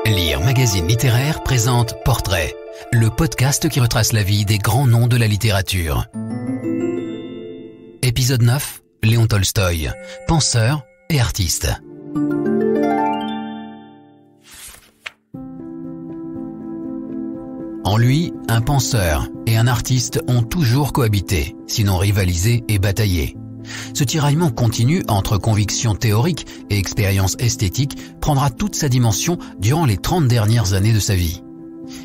Lire Magazine Littéraire présente Portrait, le podcast qui retrace la vie des grands noms de la littérature. Épisode 9, Léon Tolstoï, penseur et artiste. En lui, un penseur et un artiste ont toujours cohabité, sinon rivalisé et bataillé. Ce tiraillement continu entre convictions théoriques et expériences esthétiques prendra toute sa dimension durant les 30 dernières années de sa vie.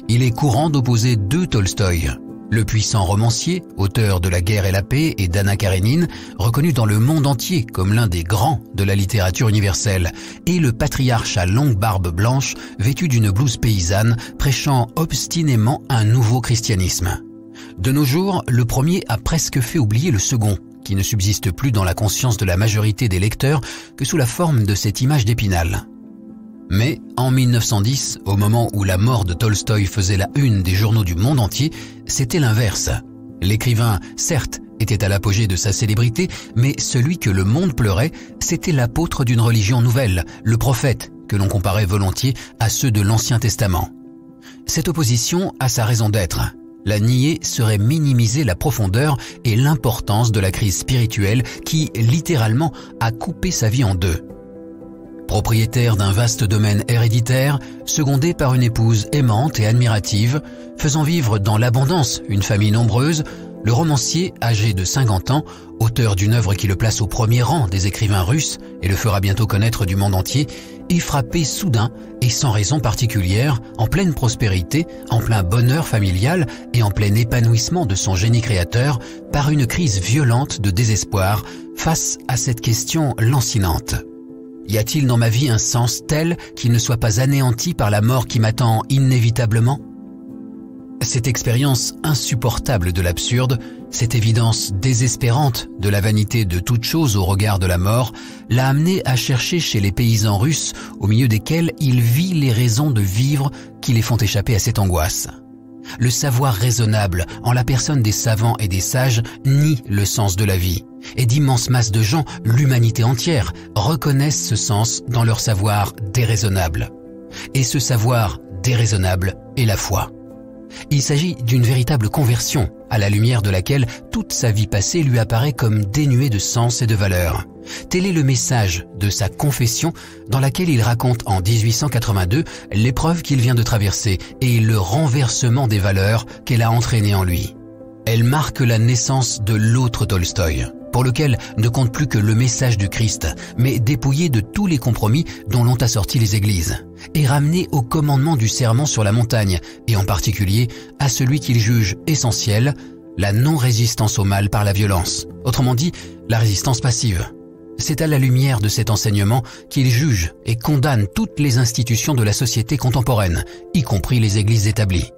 Il est courant d'opposer deux Tolstoï, le puissant romancier, auteur de La guerre et la paix et d'Anna Karénine, reconnu dans le monde entier comme l'un des grands de la littérature universelle, et le patriarche à longue barbe blanche, vêtu d'une blouse paysanne, prêchant obstinément un nouveau christianisme. De nos jours, le premier a presque fait oublier le second, qui ne subsiste plus dans la conscience de la majorité des lecteurs que sous la forme de cette image d'Épinal. Mais en 1910, au moment où la mort de Tolstoï faisait la une des journaux du monde entier, c'était l'inverse. L'écrivain, certes, était à l'apogée de sa célébrité, mais celui que le monde pleurait, c'était l'apôtre d'une religion nouvelle, le prophète, que l'on comparait volontiers à ceux de l'Ancien Testament. Cette opposition a sa raison d'être. La nier serait minimiser la profondeur et l'importance de la crise spirituelle qui, littéralement, a coupé sa vie en deux. Propriétaire d'un vaste domaine héréditaire, secondé par une épouse aimante et admirative, faisant vivre dans l'abondance une famille nombreuse, le romancier, âgé de 50 ans, auteur d'une œuvre qui le place au premier rang des écrivains russes et le fera bientôt connaître du monde entier, est frappé soudain et sans raison particulière, en pleine prospérité, en plein bonheur familial et en plein épanouissement de son génie créateur, par une crise violente de désespoir face à cette question lancinante. Y a-t-il dans ma vie un sens tel qu'il ne soit pas anéanti par la mort qui m'attend inévitablement ? Cette expérience insupportable de l'absurde, cette évidence désespérante de la vanité de toute chose au regard de la mort, l'a amené à chercher chez les paysans russes, au milieu desquels il vit les raisons de vivre qui les font échapper à cette angoisse. Le savoir raisonnable, en la personne des savants et des sages, nie le sens de la vie. Et d'immenses masses de gens, l'humanité entière, reconnaissent ce sens dans leur savoir déraisonnable. Et ce savoir déraisonnable est la foi. Il s'agit d'une véritable conversion, à la lumière de laquelle toute sa vie passée lui apparaît comme dénuée de sens et de valeur. Tel est le message de sa confession dans laquelle il raconte en 1882 l'épreuve qu'il vient de traverser et le renversement des valeurs qu'elle a entraîné en lui. Elle marque la naissance de l'autre Tolstoï, pour lequel ne compte plus que le message du Christ, mais dépouillé de tous les compromis dont l'ont assorti les églises, et ramené au commandement du serment sur la montagne, et en particulier à celui qu'il juge essentiel, la non-résistance au mal par la violence, autrement dit, la résistance passive. C'est à la lumière de cet enseignement qu'il juge et condamne toutes les institutions de la société contemporaine, y compris les églises établies.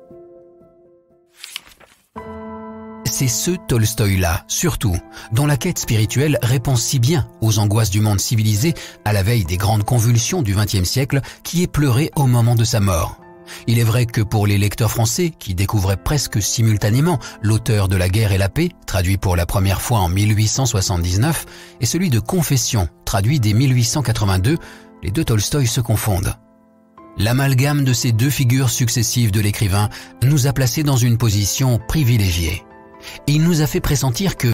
C'est ce Tolstoï-là, surtout, dont la quête spirituelle répond si bien aux angoisses du monde civilisé à la veille des grandes convulsions du XXe siècle, qui est pleuré au moment de sa mort. Il est vrai que pour les lecteurs français, qui découvraient presque simultanément l'auteur de La guerre et la paix, traduit pour la première fois en 1879, et celui de Confession, traduit dès 1882, les deux Tolstoï se confondent. L'amalgame de ces deux figures successives de l'écrivain nous a placés dans une position privilégiée. Il nous a fait pressentir que